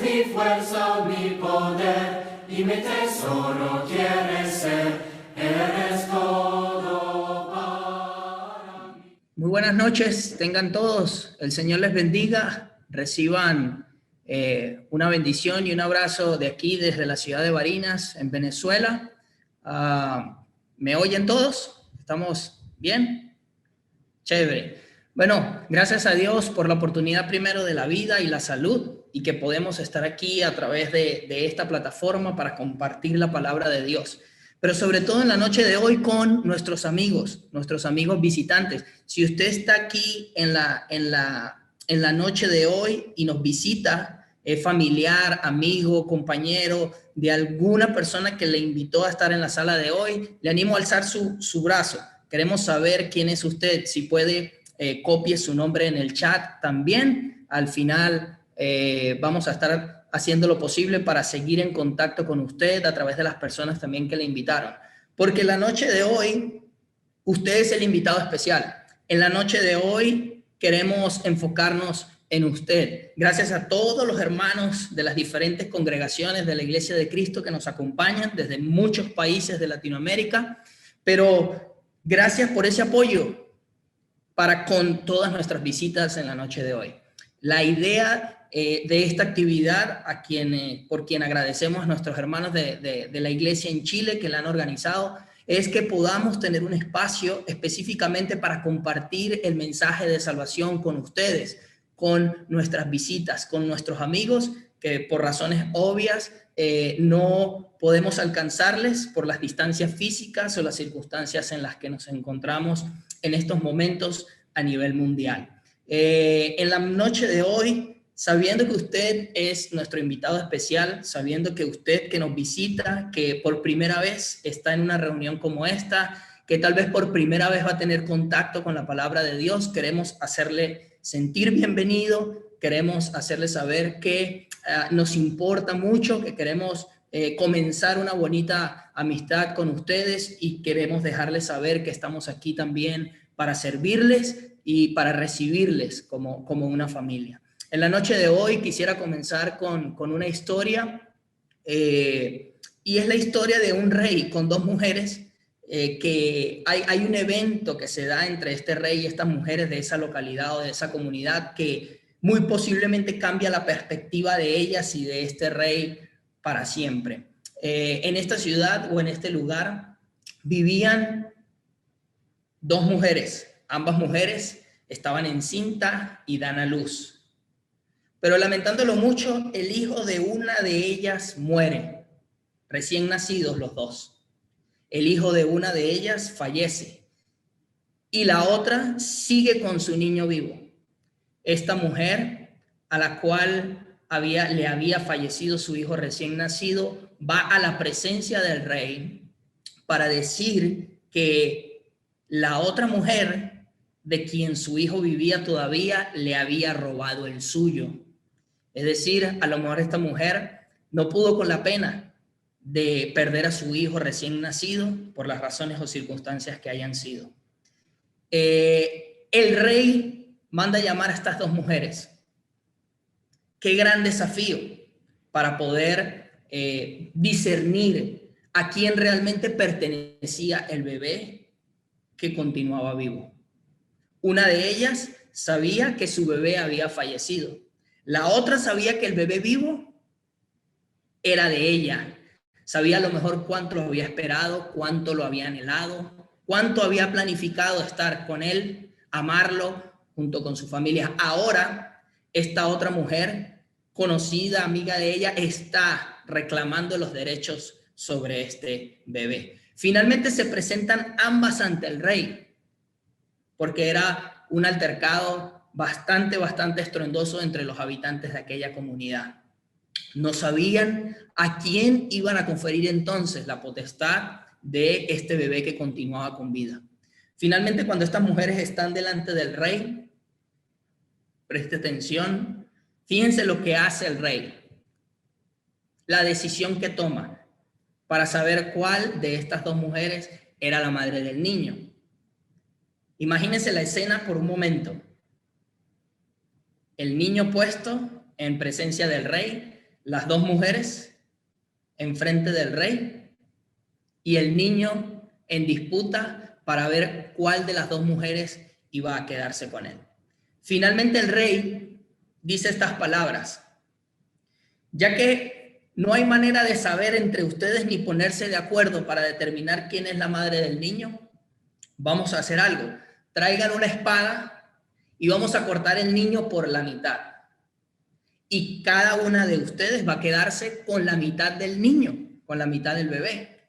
mi fuerza, mi poder, y mi tesoro quieres ser, eres todo para mí. Muy buenas noches, tengan todos, el Señor les bendiga, reciban una bendición y un abrazo de aquí desde la ciudad de Barinas, en Venezuela. ¿Me oyen todos? ¿Estamos bien? Chévere. Bueno, gracias a Dios por la oportunidad primero de la vida y la salud y que podemos estar aquí a través de esta plataforma para compartir la palabra de Dios. Pero sobre todo en la noche de hoy con nuestros amigos visitantes. Si usted está aquí en la noche de hoy y nos visita, familiar, amigo, compañero de alguna persona que le invitó a estar en la sala de hoy, le animo a alzar su brazo. Queremos saber quién es usted. Si puede, copie su nombre en el chat también. Al final vamos a estar haciendo lo posible para seguir en contacto con usted a través de las personas también que le invitaron. Porque la noche de hoy, usted es el invitado especial. En la noche de hoy queremos enfocarnos en usted. Gracias a todos los hermanos de las diferentes congregaciones de la Iglesia de Cristo que nos acompañan desde muchos países de Latinoamérica, pero gracias por ese apoyo para con todas nuestras visitas en la noche de hoy. La idea de esta actividad, por quien agradecemos a nuestros hermanos de la iglesia en Chile que la han organizado, es que podamos tener un espacio específicamente para compartir el mensaje de salvación con ustedes, con nuestras visitas, con nuestros amigos que por razones obvias no podemos alcanzarles por las distancias físicas o las circunstancias en las que nos encontramos en estos momentos a nivel mundial. En la noche de hoy, sabiendo que usted es nuestro invitado especial, sabiendo que usted que nos visita, que por primera vez está en una reunión como esta, que tal vez por primera vez va a tener contacto con la palabra de Dios, queremos hacerle sentir bienvenido, queremos hacerle saber que nos importa mucho, que queremos comenzar una bonita amistad con ustedes y queremos dejarles saber que estamos aquí también para servirles y para recibirles como una familia. En la noche de hoy quisiera comenzar con una historia y es la historia de un rey con dos mujeres que hay un evento que se da entre este rey y estas mujeres de esa localidad o de esa comunidad que muy posiblemente cambia la perspectiva de ellas y de este rey para siempre. En esta ciudad o en este lugar vivían dos mujeres. Ambas mujeres estaban encinta y dan a luz. Pero lamentándolo mucho, el hijo de una de ellas muere, recién nacidos los dos. El hijo de una de ellas fallece y la otra sigue con su niño vivo. Esta mujer, a la cual le había fallecido su hijo recién nacido, va a la presencia del rey para decir que la otra mujer de quien su hijo vivía todavía le había robado el suyo. Es decir, a lo mejor esta mujer no pudo con la pena de perder a su hijo recién nacido por las razones o circunstancias que hayan sido. El rey manda a llamar a estas dos mujeres. Qué gran desafío para poder discernir a quién realmente pertenecía el bebé que continuaba vivo. Una de ellas sabía que su bebé había fallecido. La otra sabía que el bebé vivo era de ella. Sabía a lo mejor cuánto lo había esperado, cuánto lo había anhelado, cuánto había planificado estar con él, amarlo junto con su familia. Ahora, esta otra mujer, conocida, amiga de ella, está reclamando los derechos sobre este bebé. Finalmente se presentan ambas ante el rey, porque era un altercado bastante estruendoso entre los habitantes de aquella comunidad. No sabían a quién iban a conferir entonces la potestad de este bebé que continuaba con vida. Finalmente, cuando estas mujeres están delante del rey, preste atención, fíjense lo que hace el rey, la decisión que toma para saber cuál de estas dos mujeres era la madre del niño. Imagínense la escena por un momento. El niño puesto en presencia del rey, las dos mujeres enfrente del rey y el niño en disputa para ver cuál de las dos mujeres iba a quedarse con él. Finalmente el rey dice estas palabras: ya que no hay manera de saber entre ustedes ni ponerse de acuerdo para determinar quién es la madre del niño, vamos a hacer algo. Traigan una espada y vamos a cortar el niño por la mitad. Y cada una de ustedes va a quedarse con la mitad del niño, con la mitad del bebé.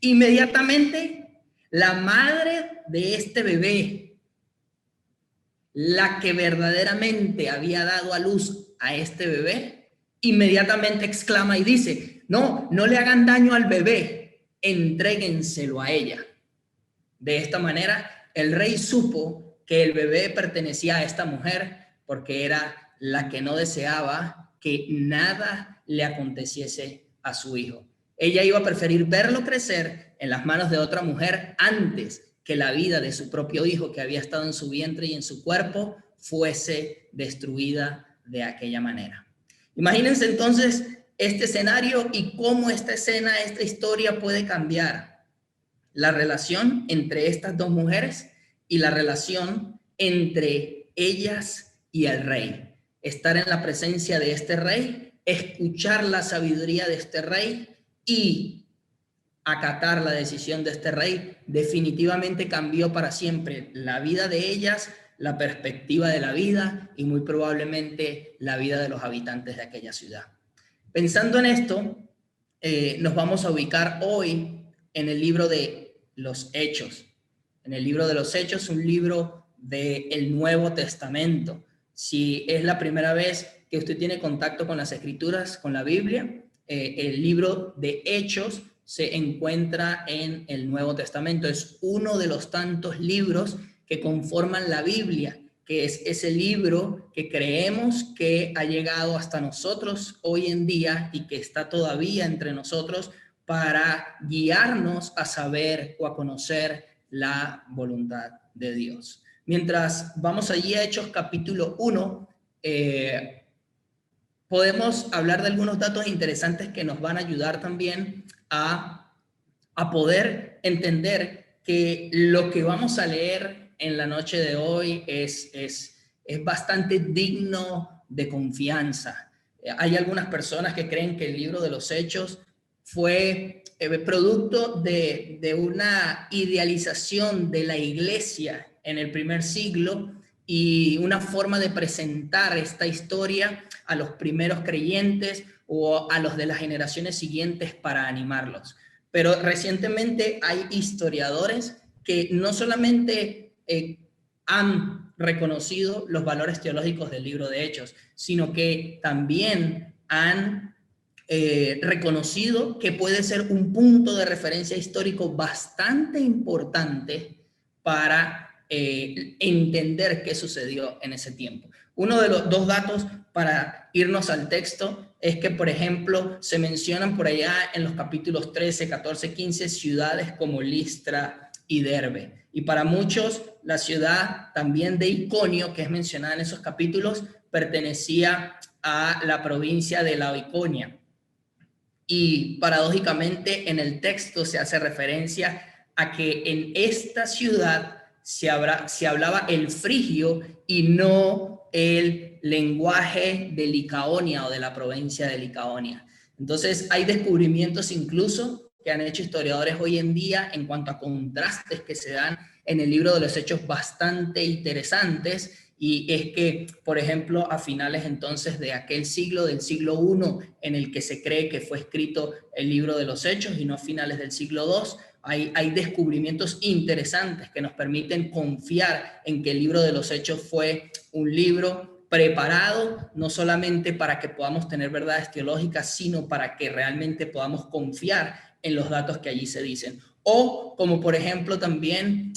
Inmediatamente, la madre de este bebé, la que verdaderamente había dado a luz a este bebé, inmediatamente exclama y dice: no, no le hagan daño al bebé, entréguenselo a ella. De esta manera, el rey supo que el bebé pertenecía a esta mujer porque era la que no deseaba que nada le aconteciese a su hijo. Ella iba a preferir verlo crecer en las manos de otra mujer antes que la vida de su propio hijo, que había estado en su vientre y en su cuerpo, fuese destruida de aquella manera. Imagínense entonces este escenario y cómo esta escena, esta historia puede cambiar la relación entre estas dos mujeres y la relación entre ellas y el rey. Estar en la presencia de este rey, escuchar la sabiduría de este rey y acatar la decisión de este rey definitivamente cambió para siempre la vida de ellas, la perspectiva de la vida y muy probablemente la vida de los habitantes de aquella ciudad. Pensando en esto, nos vamos a ubicar hoy en el libro de los Hechos. En el libro de los Hechos, un libro del Nuevo Testamento. Si es la primera vez que usted tiene contacto con las Escrituras, con la Biblia, el libro de Hechos se encuentra en el Nuevo Testamento. Es uno de los tantos libros que conforman la Biblia, que es ese libro que creemos que ha llegado hasta nosotros hoy en día y que está todavía entre nosotros para guiarnos a saber o a conocer la voluntad de Dios. Mientras vamos allí a Hechos capítulo 1, podemos hablar de algunos datos interesantes que nos van a ayudar también a poder entender que lo que vamos a leer en la noche de hoy es bastante digno de confianza. Hay algunas personas que creen que el libro de los Hechos fue producto de una idealización de la iglesia en el primer siglo y una forma de presentar esta historia a los primeros creyentes o a los de las generaciones siguientes para animarlos. Pero recientemente hay historiadores que no solamente han reconocido los valores teológicos del libro de Hechos, sino que también han reconocido que puede ser un punto de referencia histórico bastante importante para entender qué sucedió en ese tiempo. Uno de los dos datos para irnos al texto es que, por ejemplo, se mencionan por allá en los capítulos 13, 14, 15 ciudades como Listra y Derbe. Y para muchos, la ciudad también de Iconio, que es mencionada en esos capítulos, pertenecía a la provincia de Laodiconia. Y paradójicamente en el texto se hace referencia a que en esta ciudad se hablaba el frigio y no el lenguaje de Licaonia o de la provincia de Licaonia. Entonces hay descubrimientos incluso que han hecho historiadores hoy en día en cuanto a contrastes que se dan en el libro de los Hechos bastante interesantes. Y es que, por ejemplo, a finales entonces de aquel siglo, del siglo I, en el que se cree que fue escrito el libro de los Hechos y no a finales del siglo II, hay descubrimientos interesantes que nos permiten confiar en que el libro de los Hechos fue un libro preparado no solamente para que podamos tener verdades teológicas, sino para que realmente podamos confiar en los datos que allí se dicen. O como por ejemplo también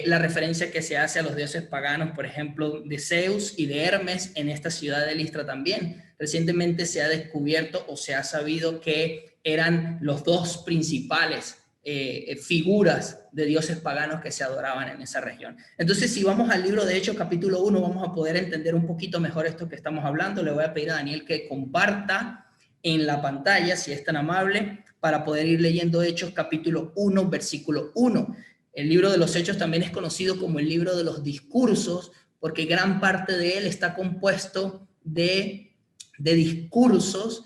la referencia que se hace a los dioses paganos, por ejemplo, de Zeus y de Hermes en esta ciudad de Listra también. Recientemente se ha descubierto o se ha sabido que eran los dos principales figuras de dioses paganos que se adoraban en esa región. Entonces, si vamos al libro de Hechos capítulo 1, vamos a poder entender un poquito mejor esto que estamos hablando. Le voy a pedir a Daniel que comparta en la pantalla, si es tan amable, para poder ir leyendo Hechos capítulo 1, versículo 1. El libro de los Hechos también es conocido como el libro de los discursos, porque gran parte de él está compuesto de discursos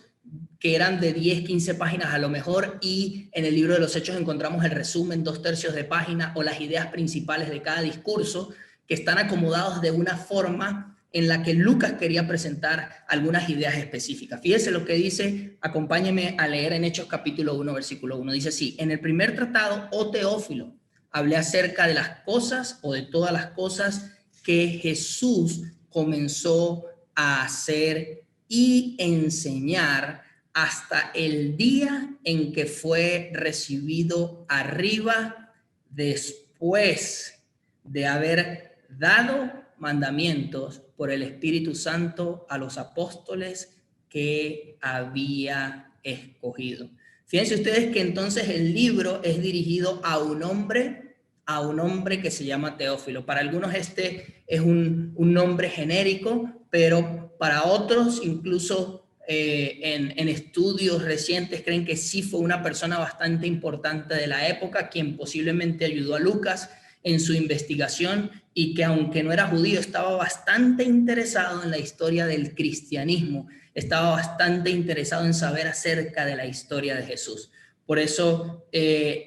que eran de 10, 15 páginas a lo mejor, y en el libro de los Hechos encontramos el resumen, 2/3 de página, o las ideas principales de cada discurso, que están acomodados de una forma en la que Lucas quería presentar algunas ideas específicas. Fíjese lo que dice, acompáñeme a leer en Hechos capítulo 1, versículo 1. Dice así: en el primer tratado, oh Teófilo, hablé acerca de las cosas o de todas las cosas que Jesús comenzó a hacer y enseñar hasta el día en que fue recibido arriba, después de haber dado mandamientos por el Espíritu Santo a los apóstoles que había escogido. Fíjense ustedes que entonces el libro es dirigido a un hombre que se llama Teófilo. Para algunos este es un nombre genérico, pero para otros, incluso en estudios recientes, creen que sí fue una persona bastante importante de la época, quien posiblemente ayudó a Lucas en su investigación, y que aunque no era judío, estaba bastante interesado en la historia del cristianismo, estaba bastante interesado en saber acerca de la historia de Jesús. Por eso,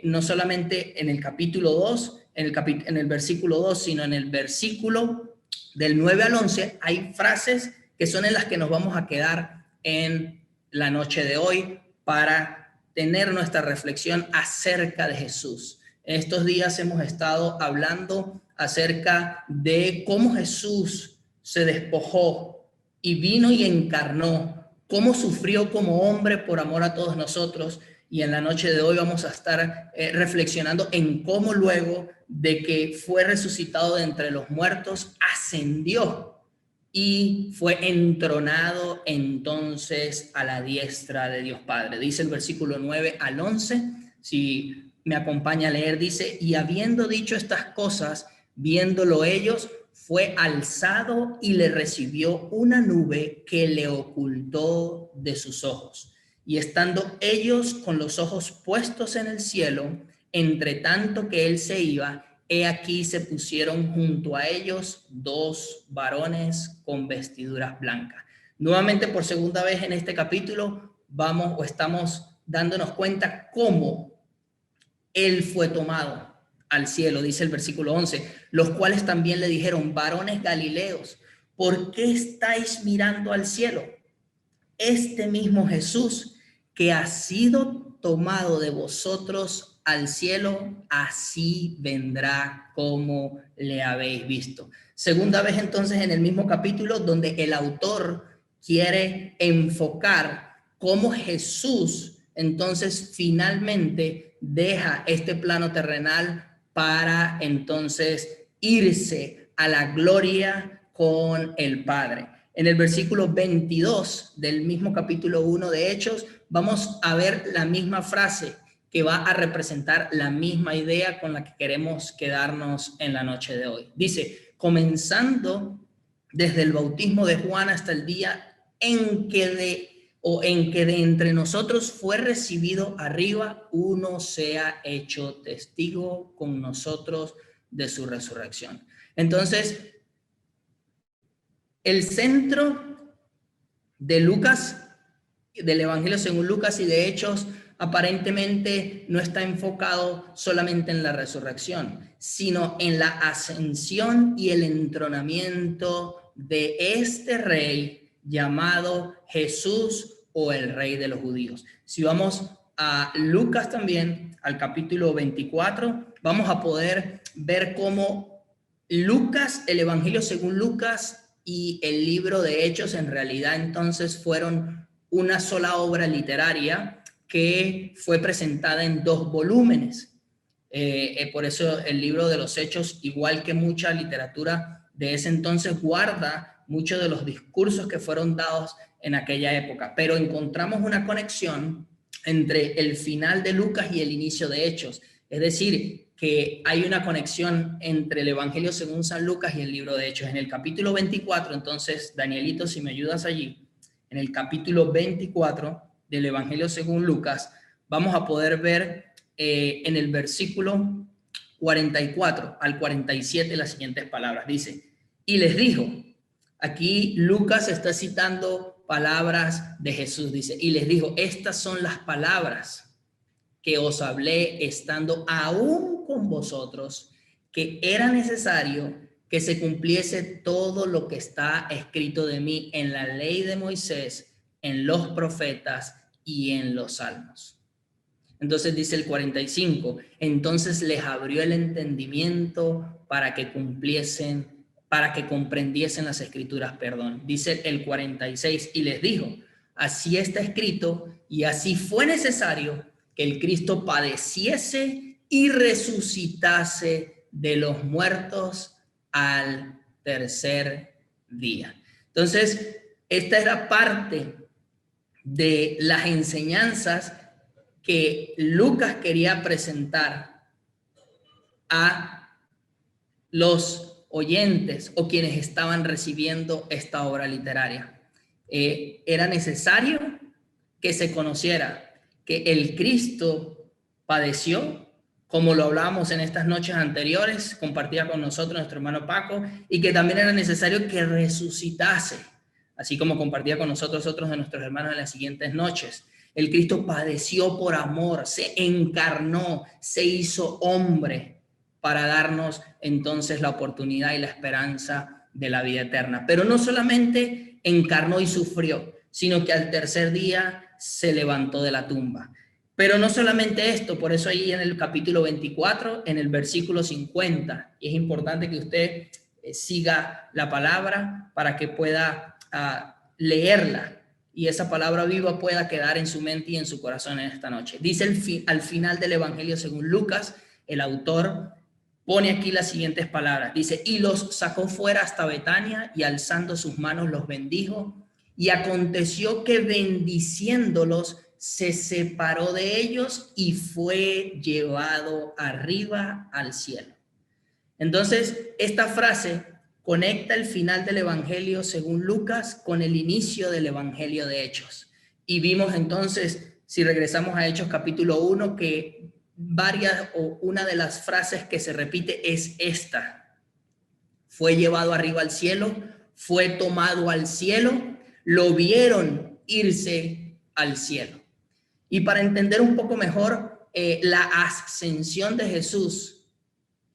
no solamente en el capítulo 2, en el versículo 2, sino en el versículo del 9 al 11, hay frases que son en las que nos vamos a quedar en la noche de hoy para tener nuestra reflexión acerca de Jesús. En estos días hemos estado hablando acerca de cómo Jesús se despojó y vino y encarnó, cómo sufrió como hombre por amor a todos nosotros, y en la noche de hoy vamos a estar reflexionando en cómo luego de que fue resucitado de entre los muertos, ascendió y fue entronado entonces a la diestra de Dios Padre. Dice el versículo 9 al 11, si me acompaña a leer, dice: y habiendo dicho estas cosas, viéndolo ellos, fue alzado y le recibió una nube que le ocultó de sus ojos. Y estando ellos con los ojos puestos en el cielo, entre tanto que él se iba, he aquí se pusieron junto a ellos 2 varones con vestiduras blancas. Nuevamente, por segunda vez en este capítulo, estamos dándonos cuenta cómo él fue tomado al cielo. Dice el versículo 11, los cuales también le dijeron: varones galileos, ¿por qué estáis mirando al cielo? Este mismo Jesús que ha sido tomado de vosotros al cielo, así vendrá como le habéis visto. Segunda vez entonces en el mismo capítulo donde el autor quiere enfocar cómo Jesús entonces finalmente deja este plano terrenal para entonces irse a la gloria con el Padre. En el versículo 22 del mismo capítulo 1 de Hechos, vamos a ver la misma frase que va a representar la misma idea con la que queremos quedarnos en la noche de hoy. Dice: comenzando desde el bautismo de Juan hasta el día en que de entre nosotros fue recibido arriba, uno sea hecho testigo con nosotros de su resurrección. Entonces, el centro de Lucas, del Evangelio según Lucas y de Hechos, aparentemente no está enfocado solamente en la resurrección, sino en la ascensión y el entronamiento de este rey llamado Jesús, o el rey de los judíos. Si vamos a Lucas también, al capítulo 24, vamos a poder ver cómo Lucas, el Evangelio según Lucas y el libro de Hechos en realidad entonces fueron una sola obra literaria que fue presentada en 2 volúmenes. Por eso el libro de los Hechos, igual que mucha literatura de ese entonces, guarda muchos de los discursos que fueron dados en aquella época, pero encontramos una conexión entre el final de Lucas y el inicio de Hechos. Es decir, que hay una conexión entre el Evangelio según San Lucas y el libro de Hechos. En el capítulo 24, entonces, Danielito, si me ayudas allí, en el capítulo 24, del Evangelio según Lucas, vamos a poder ver en el versículo 44 al 47 las siguientes palabras. Dice, y les dijo, aquí Lucas está citando palabras de Jesús, dice, y les dijo, estas son las palabras que os hablé estando aún con vosotros, que era necesario que se cumpliese todo lo que está escrito de mí en la ley de Moisés, en los profetas y en los salmos. Entonces dice el 45, entonces les abrió el entendimiento para que comprendiesen las escrituras, perdón. Dice el 46, y les dijo, así está escrito y así fue necesario que el Cristo padeciese y resucitase de los muertos al tercer día. Entonces, esta era parte de las enseñanzas que Lucas quería presentar a los oyentes o quienes estaban recibiendo esta obra literaria. Era necesario que se conociera que el Cristo padeció, como lo hablábamos en estas noches anteriores, compartía con nosotros nuestro hermano Paco, y que también era necesario que resucitase, así como compartía con nosotros otros de nuestros hermanos en las siguientes noches. El Cristo padeció por amor, se encarnó, se hizo hombre para darnos entonces la oportunidad y la esperanza de la vida eterna. Pero no solamente encarnó y sufrió, sino que al tercer día se levantó de la tumba. Pero no solamente esto, por eso ahí en el capítulo 24, en el versículo 50, y es importante que usted siga la palabra para que pueda leerla y esa palabra viva pueda quedar en su mente y en su corazón en esta noche. Dice al final del Evangelio según Lucas, el autor pone aquí las siguientes palabras. Dice, y los sacó fuera hasta Betania y alzando sus manos los bendijo. Y aconteció que bendiciéndolos se separó de ellos y fue llevado arriba al cielo. Entonces, esta frase conecta el final del Evangelio según Lucas con el inicio del Evangelio de Hechos. Y vimos entonces, si regresamos a Hechos capítulo 1, que una de las frases que se repite es esta. Fue llevado arriba al cielo, fue tomado al cielo, lo vieron irse al cielo. Y para entender un poco mejor la ascensión de Jesús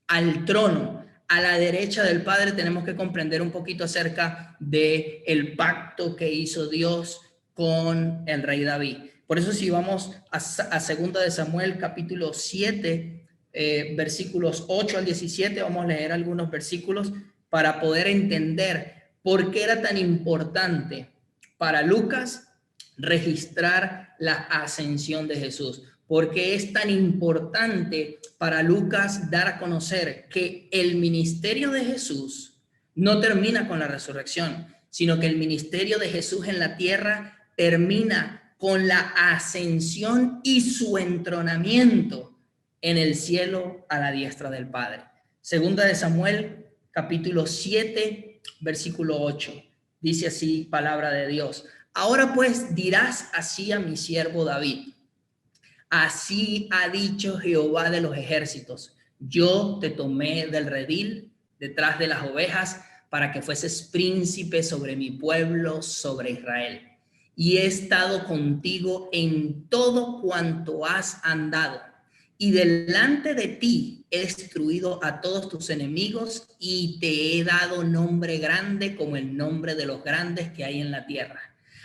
al trono, a la derecha del Padre, tenemos que comprender un poquito acerca del pacto que hizo Dios con el rey David. Por eso si vamos a 2 de Samuel capítulo 7, versículos 8 al 17, vamos a leer algunos versículos para poder entender por qué era tan importante para Lucas registrar la ascensión de Jesús. Porque es tan importante para Lucas dar a conocer que el ministerio de Jesús no termina con la resurrección, sino que el ministerio de Jesús en la tierra termina con la ascensión y su entronamiento en el cielo a la diestra del Padre. 2 de Samuel, capítulo 7, versículo 8. Dice así, palabra de Dios. Ahora pues dirás así a mi siervo David. Así ha dicho Jehová de los ejércitos, yo te tomé del redil detrás de las ovejas para que fueses príncipe sobre mi pueblo, sobre Israel. Y he estado contigo en todo cuanto has andado. Y delante de ti he destruido a todos tus enemigos y te he dado nombre grande como el nombre de los grandes que hay en la tierra.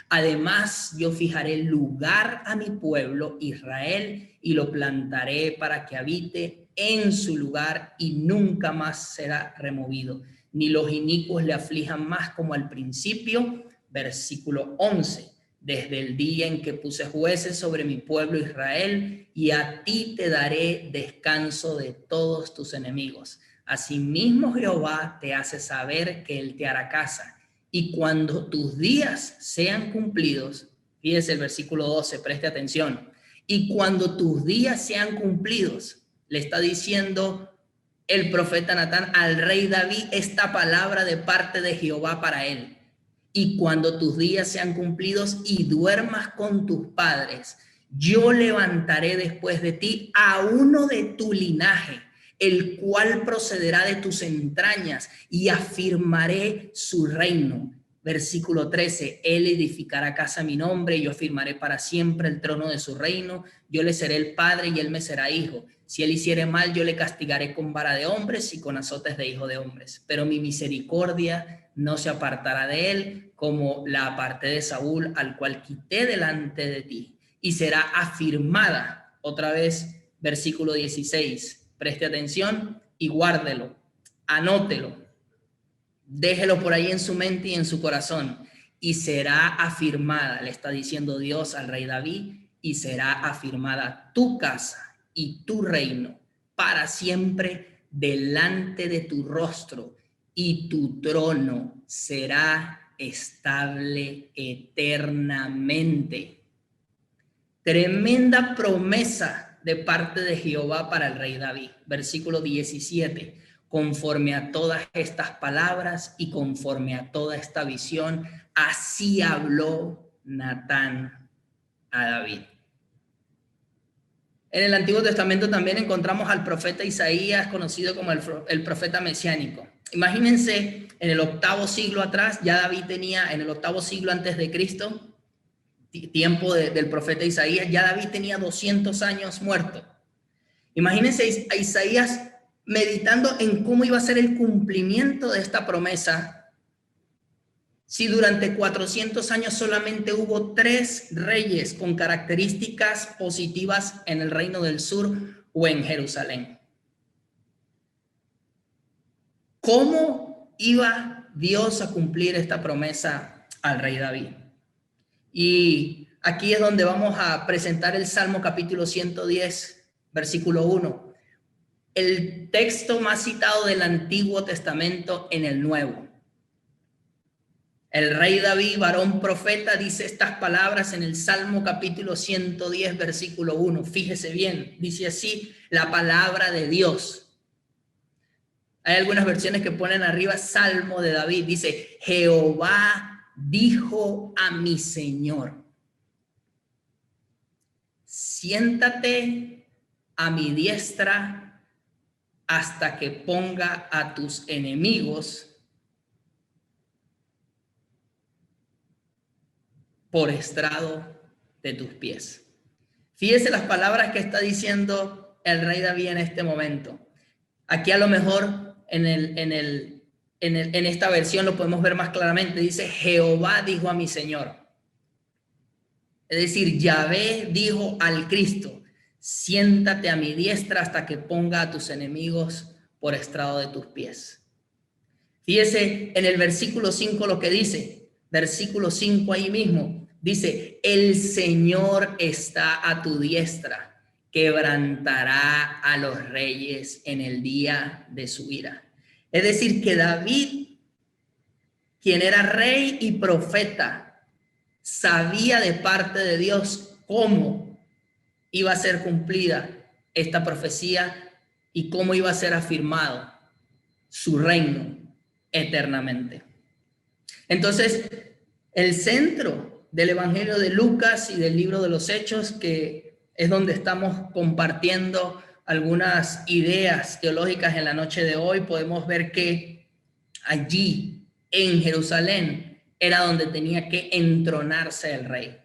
Además, yo fijaré lugar a mi pueblo Israel y lo plantaré para que habite en su lugar y nunca más será removido, ni los inicuos le aflijan más como al principio. Versículo 11. Desde el día en que puse jueces sobre mi pueblo Israel, y a ti te daré descanso de todos tus enemigos. Asimismo Jehová te hace saber que él te hará casa. Y cuando tus días sean cumplidos, fíjese el versículo 12, preste atención. Y cuando tus días sean cumplidos, le está diciendo el profeta Natán al rey David esta palabra de parte de Jehová para él. y cuando tus días sean cumplidos y duermas con tus padres, yo levantaré después de ti a uno de tu linaje, el cual procederá de tus entrañas, y afirmaré su reino. Versículo 13, él edificará casa a mi nombre, y yo afirmaré para siempre el trono de su reino. Yo le seré el padre y él me será hijo. Si él hiciere mal, yo le castigaré con vara de hombres y con azotes de hijo de hombres. Pero mi misericordia no se apartará de él, como la aparté de Saúl, al cual quité delante de ti, y será afirmada. Otra vez, versículo 16. Preste atención y guárdelo, anótelo, déjelo por ahí en su mente y en su corazón. Y será afirmada, le está diciendo Dios al rey David, y será afirmada tu casa y tu reino para siempre delante de tu rostro, y tu trono será estable eternamente. Tremenda promesa de parte de Jehová para el rey David. Versículo 17. Conforme a todas estas palabras y conforme a toda esta visión, así habló Natán a David. En el Antiguo Testamento también encontramos al profeta Isaías, conocido como el profeta mesiánico. Imagínense, en el 8º siglo atrás, ya David tenía, en el 8º siglo antes de Cristo, tiempo del profeta Isaías, ya David tenía 200 años muerto. Imagínense a Isaías meditando en cómo iba a ser el cumplimiento de esta promesa, si durante 400 años solamente hubo 3 reyes con características positivas en el reino del sur o en Jerusalén. ¿Cómo iba Dios a cumplir esta promesa al rey David? Y aquí es donde vamos a presentar el Salmo capítulo 110, versículo 1. El texto más citado del Antiguo Testamento en el Nuevo. El rey David, varón profeta, dice estas palabras en el Salmo capítulo 110, versículo 1. Fíjese bien, dice así la palabra de Dios. Hay algunas versiones que ponen arriba Salmo de David. Dice, Jehová dijo a mi Señor, siéntate a mi diestra hasta que ponga a tus enemigos por estrado de tus pies. Fíjese las palabras que está diciendo el rey David en este momento. Aquí a lo mejor en esta versión lo podemos ver más claramente. Dice, Jehová dijo a mi Señor. Es decir, Yahvé dijo al Cristo, siéntate a mi diestra hasta que ponga a tus enemigos por estrado de tus pies. Fíjese en el versículo 5 lo que dice. Versículo 5 ahí mismo. Dice, el Señor está a tu diestra, quebrantará a los reyes en el día de su ira. Es decir, que David, quien era rey y profeta, sabía de parte de Dios cómo iba a ser cumplida esta profecía y cómo iba a ser afirmado su reino eternamente. Entonces, el centro del Evangelio de Lucas y del libro de los Hechos, que es donde estamos compartiendo algunas ideas teológicas en la noche de hoy, podemos ver que allí en Jerusalén era donde tenía que entronarse el rey.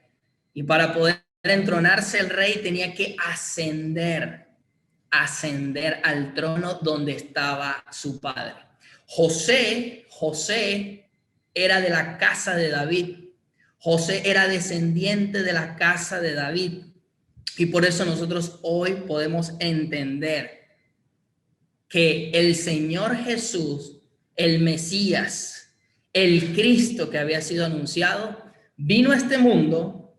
Y para poder entronarse el rey tenía que ascender al trono donde estaba su padre. José era de la casa de David. José era descendiente de la casa de David. Y por eso nosotros hoy podemos entender que el Señor Jesús, el Mesías, el Cristo que había sido anunciado, vino a este mundo,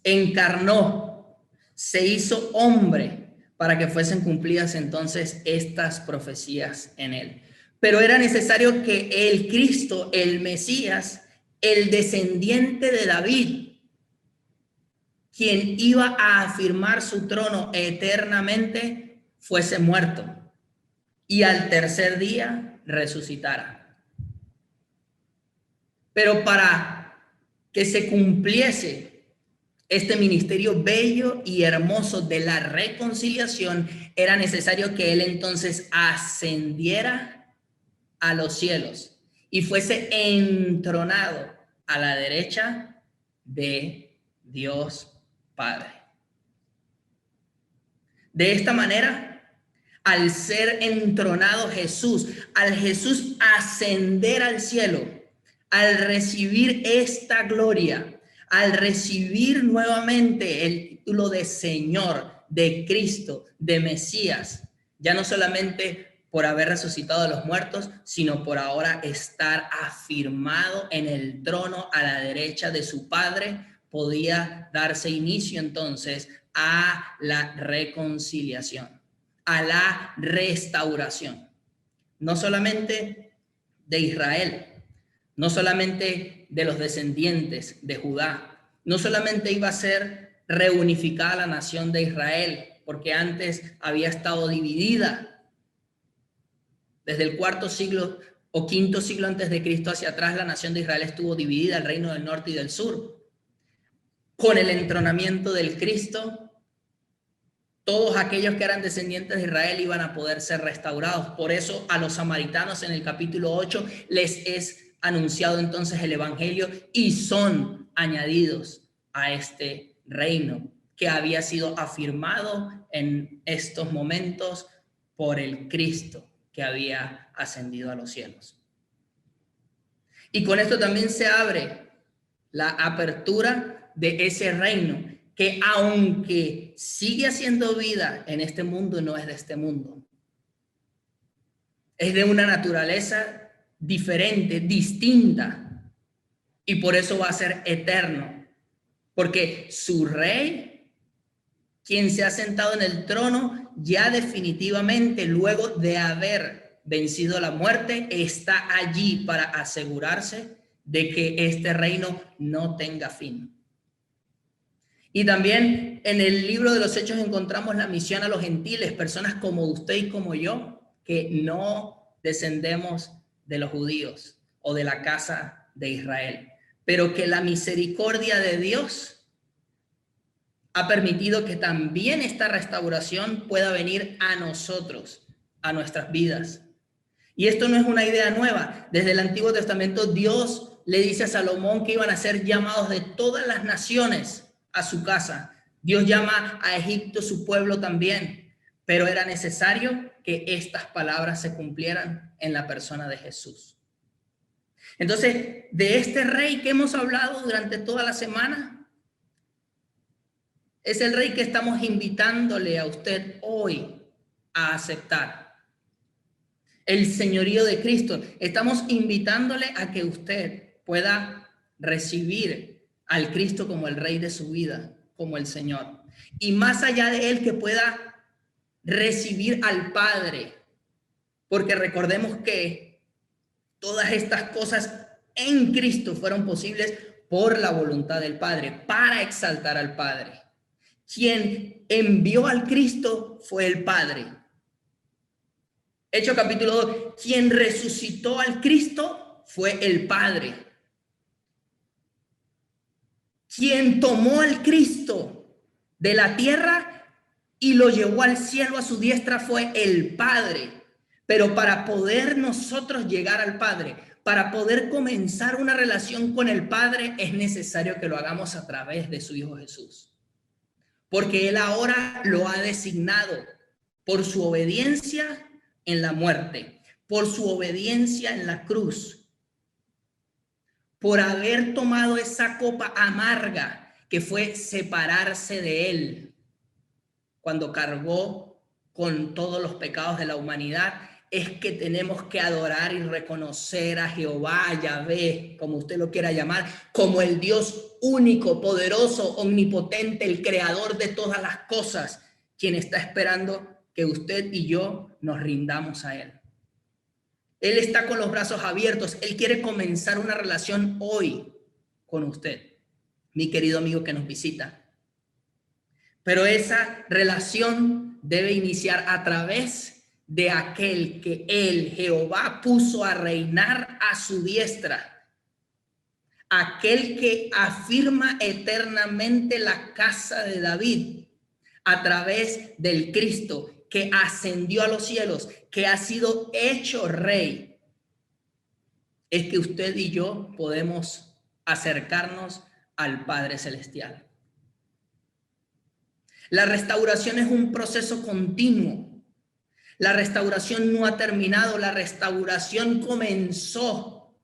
encarnó, se hizo hombre para que fuesen cumplidas entonces estas profecías en él. Pero era necesario que el Cristo, el Mesías, el descendiente de David, quien iba a afirmar su trono eternamente, fuese muerto y al tercer día resucitara. Pero para que se cumpliese este ministerio bello y hermoso de la reconciliación, era necesario que él entonces ascendiera a los cielos y fuese entronado a la derecha de Dios Padre. De esta manera, al ser entronado Jesús, al Jesús ascender al cielo, al recibir esta gloria, al recibir nuevamente el título de Señor, de Cristo, de Mesías, ya no solamente por haber resucitado a los muertos, sino por ahora estar afirmado en el trono a la derecha de su Padre, podía darse inicio entonces a la reconciliación, a la restauración, no solamente de Israel, no solamente de los descendientes de Judá, no solamente iba a ser reunificada la nación de Israel, porque antes había estado dividida. Desde el cuarto siglo o quinto siglo antes de Cristo hacia atrás, la nación de Israel estuvo dividida, el reino del norte y del sur. Con el entronamiento del Cristo, todos aquellos que eran descendientes de Israel iban a poder ser restaurados. Por eso a los samaritanos en el capítulo 8 les es anunciado entonces el evangelio y son añadidos a este reino que había sido afirmado en estos momentos por el Cristo que había ascendido a los cielos. Y con esto también se abre la apertura de ese reino que, aunque sigue haciendo vida en este mundo, no es de este mundo. Es de una naturaleza diferente, distinta, y por eso va a ser eterno, porque su rey, quien se ha sentado en el trono, ya definitivamente, luego de haber vencido la muerte, está allí para asegurarse de que este reino no tenga fin. Y también en el libro de los Hechos encontramos la misión a los gentiles, personas como usted y como yo, que no descendemos de los judíos o de la casa de Israel, pero que la misericordia de Dios ha permitido que también esta restauración pueda venir a nosotros, a nuestras vidas. Y esto no es una idea nueva. Desde el Antiguo Testamento, Dios le dice a Salomón que iban a ser llamados de todas las naciones a su casa. Dios llama a Egipto su pueblo también, pero era necesario que estas palabras se cumplieran en la persona de Jesús. Entonces, de este rey que hemos hablado durante toda la semana, es el rey que estamos invitándole a usted hoy a aceptar. El señorío de Cristo. Estamos invitándole a que usted pueda recibir al Cristo como el rey de su vida, como el Señor. Y más allá de él, que pueda recibir al Padre. Porque recordemos que todas estas cosas en Cristo fueron posibles por la voluntad del Padre, para exaltar al Padre. Quien envió al Cristo fue el Padre. Hechos capítulo 2, quien resucitó al Cristo fue el Padre. Quien tomó al Cristo de la tierra y lo llevó al cielo a su diestra fue el Padre. Pero para poder nosotros llegar al Padre, para poder comenzar una relación con el Padre, es necesario que lo hagamos a través de su Hijo Jesús. Porque Él ahora lo ha designado por su obediencia en la muerte, por su obediencia en la cruz, por haber tomado esa copa amarga que fue separarse de Él cuando cargó con todos los pecados de la humanidad. Es que tenemos que adorar y reconocer a Jehová, a Yahvé, como usted lo quiera llamar, como el Dios único, poderoso, omnipotente, el creador de todas las cosas, quien está esperando que usted y yo nos rindamos a Él. Él está con los brazos abiertos. Él quiere comenzar una relación hoy con usted, mi querido amigo que nos visita. Pero esa relación debe iniciar a través de aquel que él, Jehová, puso a reinar a su diestra, aquel que afirma eternamente la casa de David a través del Cristo que ascendió a los cielos, que ha sido hecho rey, es que usted y yo podemos acercarnos al Padre Celestial. La restauración es un proceso continuo. La restauración no ha terminado, la restauración comenzó,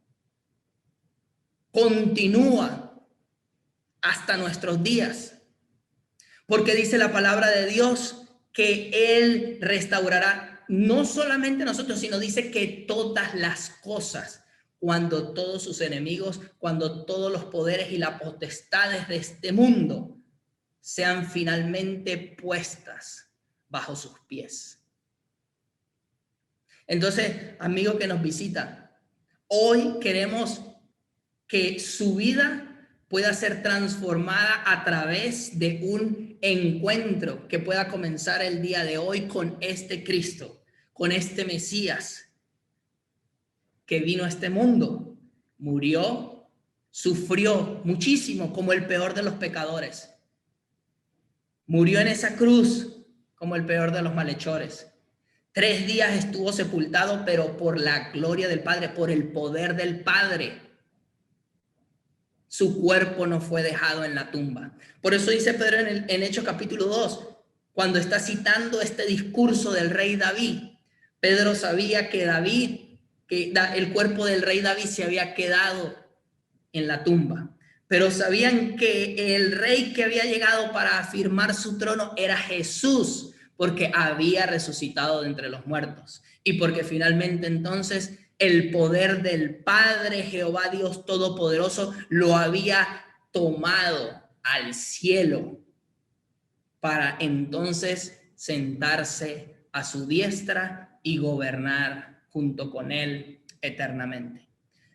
continúa hasta nuestros días. Porque dice la palabra de Dios que Él restaurará no solamente a nosotros, sino dice que todas las cosas, cuando todos sus enemigos, cuando todos los poderes y las potestades de este mundo sean finalmente puestas bajo sus pies. Entonces, amigo que nos visita, hoy queremos que su vida pueda ser transformada a través de un encuentro que pueda comenzar el día de hoy con este Cristo, con este Mesías que vino a este mundo, murió, sufrió muchísimo como el peor de los pecadores, murió en esa cruz como el peor de los malhechores. 3 días estuvo sepultado, pero por la gloria del Padre, por el poder del Padre, su cuerpo no fue dejado en la tumba. Por eso dice Pedro en Hechos capítulo 2, cuando está citando este discurso del rey David, Pedro sabía que el cuerpo del rey David se había quedado en la tumba, pero sabían que el rey que había llegado para afirmar su trono era Jesús, porque había resucitado de entre los muertos y porque finalmente entonces el poder del Padre Jehová Dios Todopoderoso lo había tomado al cielo para entonces sentarse a su diestra y gobernar junto con él eternamente.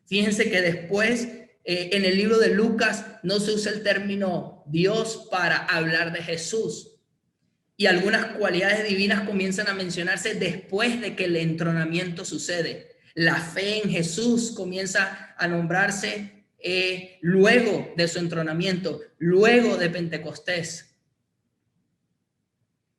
Fíjense que después en el libro de Lucas no se usa el término Dios para hablar de Jesús, y algunas cualidades divinas comienzan a mencionarse después de que el entronamiento sucede. La fe en Jesús comienza a nombrarse luego de su entronamiento, luego de Pentecostés.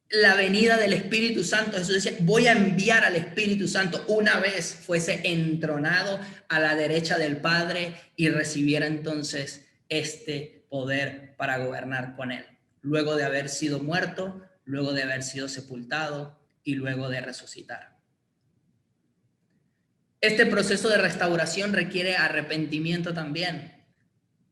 La venida del Espíritu Santo, Jesús decía, voy a enviar al Espíritu Santo una vez fuese entronado a la derecha del Padre y recibiera entonces este poder para gobernar con él, luego de haber sido muerto, luego de haber sido sepultado y luego de resucitar. Este proceso de restauración requiere arrepentimiento también.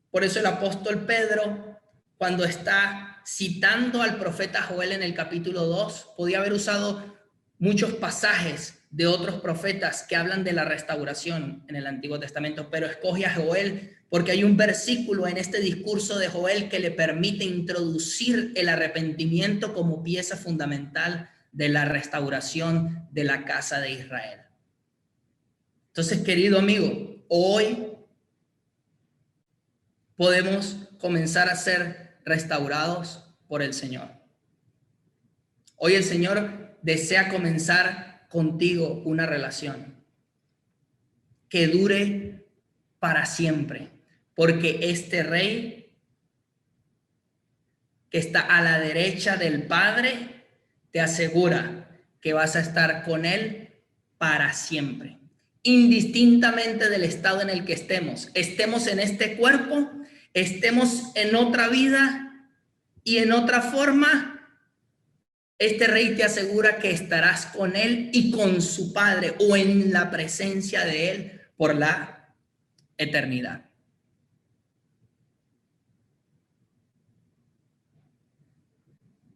Por eso el apóstol Pedro, cuando está citando al profeta Joel en el capítulo 2, podía haber usado muchos pasajes de otros profetas que hablan de la restauración en el Antiguo Testamento, pero escoge a Joel porque hay un versículo en este discurso de Joel que le permite introducir el arrepentimiento como pieza fundamental de la restauración de la casa de Israel. Entonces, querido amigo, hoy podemos comenzar a ser restaurados por el Señor. Hoy el Señor desea comenzar contigo una relación que dure para siempre, porque este Rey que está a la derecha del Padre te asegura que vas a estar con Él para siempre, indistintamente del estado en el que estemos en este cuerpo, estemos en otra vida y en otra forma. Este Rey te asegura que estarás con Él y con su Padre o en la presencia de Él por la eternidad.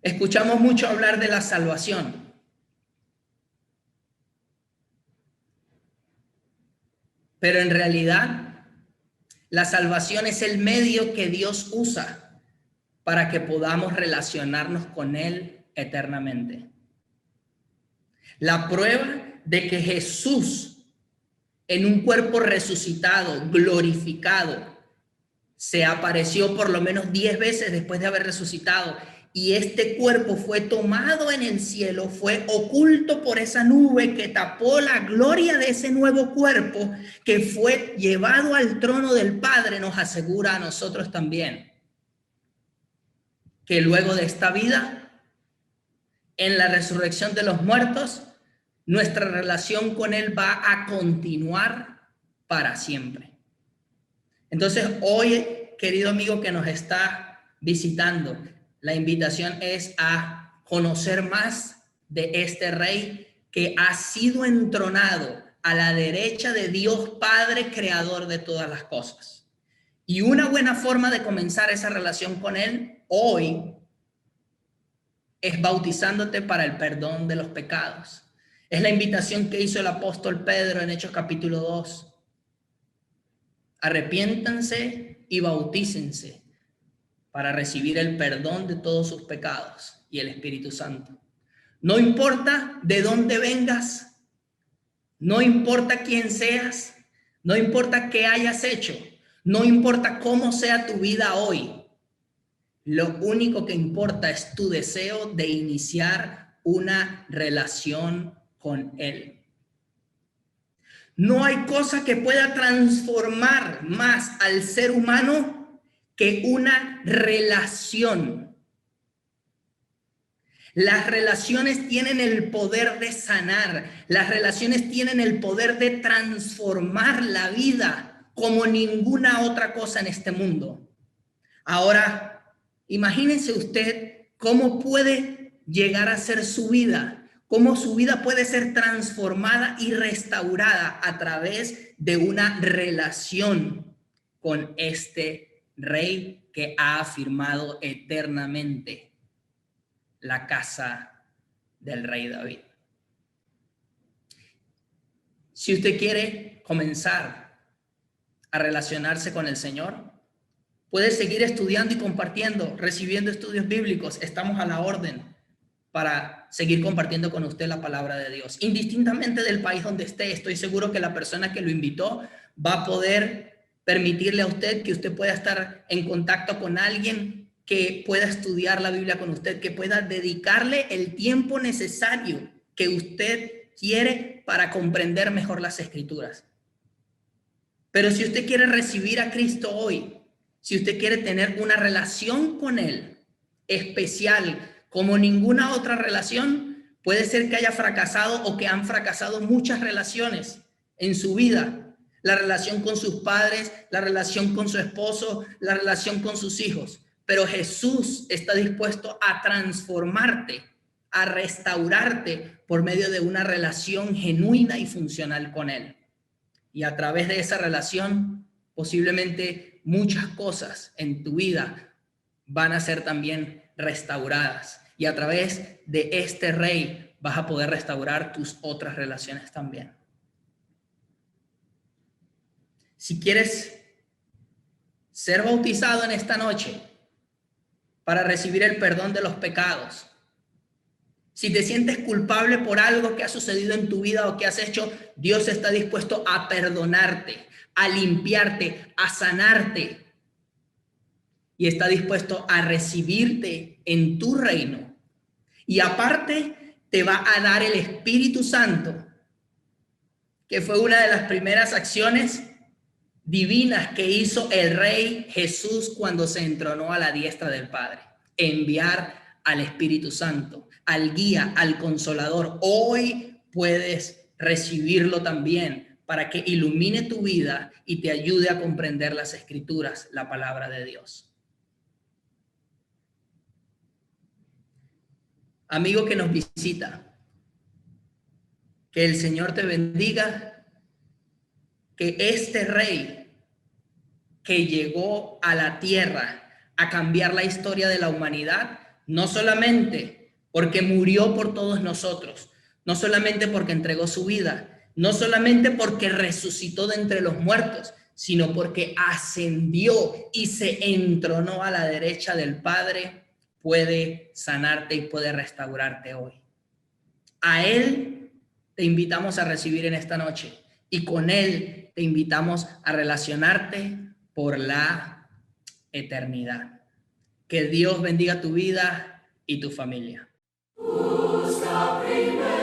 Escuchamos mucho hablar de la salvación. Pero en realidad, la salvación es el medio que Dios usa para que podamos relacionarnos con Él eternamente. La prueba de que Jesús, en un cuerpo resucitado, glorificado, se apareció por lo menos 10 veces después de haber resucitado y este cuerpo fue tomado en el cielo, fue oculto por esa nube que tapó la gloria de ese nuevo cuerpo que fue llevado al trono del Padre, nos asegura a nosotros también que luego de esta vida, en la resurrección de los muertos, nuestra relación con Él va a continuar para siempre. Entonces, hoy, querido amigo que nos está visitando, la invitación es a conocer más de este Rey que ha sido entronado a la derecha de Dios Padre, creador de todas las cosas. Y una buena forma de comenzar esa relación con Él hoy es bautizándote para el perdón de los pecados. Es la invitación que hizo el apóstol Pedro en Hechos capítulo 2. Arrepiéntanse y bautícense para recibir el perdón de todos sus pecados y el Espíritu Santo. No importa de dónde vengas, no importa quién seas, no importa qué hayas hecho, no importa cómo sea tu vida hoy. Lo único que importa es tu deseo de iniciar una relación con Él. No hay cosa que pueda transformar más al ser humano que una relación. Las relaciones tienen el poder de sanar. Las relaciones tienen el poder de transformar la vida como ninguna otra cosa en este mundo. Ahora, imagínense usted cómo puede llegar a ser su vida, cómo su vida puede ser transformada y restaurada a través de una relación con este Rey que ha afirmado eternamente la casa del Rey David. Si usted quiere comenzar a relacionarse con el Señor, puede seguir estudiando y compartiendo, recibiendo estudios bíblicos. Estamos a la orden para seguir compartiendo con usted la palabra de Dios. Indistintamente del país donde esté, estoy seguro que la persona que lo invitó va a poder permitirle a usted que usted pueda estar en contacto con alguien que pueda estudiar la Biblia con usted, que pueda dedicarle el tiempo necesario que usted quiere para comprender mejor las Escrituras. Pero si usted quiere recibir a Cristo hoy, si usted quiere tener una relación con Él especial como ninguna otra relación, puede ser que haya fracasado o que han fracasado muchas relaciones en su vida. La relación con sus padres, la relación con su esposo, la relación con sus hijos. Pero Jesús está dispuesto a transformarte, a restaurarte por medio de una relación genuina y funcional con Él. Y a través de esa relación, posiblemente muchas cosas en tu vida van a ser también restauradas. Y a través de este Rey vas a poder restaurar tus otras relaciones también. Si quieres ser bautizado en esta noche para recibir el perdón de los pecados, si te sientes culpable por algo que ha sucedido en tu vida o que has hecho, Dios está dispuesto a perdonarte, a limpiarte, a sanarte. Y está dispuesto a recibirte en tu reino. Y aparte te va a dar el Espíritu Santo, que fue una de las primeras acciones divinas que hizo el Rey Jesús cuando se entronó a la diestra del Padre. Enviar al Espíritu Santo, al guía, al consolador. Hoy puedes recibirlo también para que ilumine tu vida y te ayude a comprender las Escrituras, la palabra de Dios. Amigo que nos visita, que el Señor te bendiga, que este Rey que llegó a la tierra a cambiar la historia de la humanidad, no solamente porque murió por todos nosotros, no solamente porque entregó su vida, no solamente porque resucitó de entre los muertos, sino porque ascendió y se entronó a la derecha del Padre, puede sanarte y puede restaurarte hoy. A Él te invitamos a recibir en esta noche y con Él te invitamos a relacionarte por la eternidad. Que Dios bendiga tu vida, y tu familia. Busca primero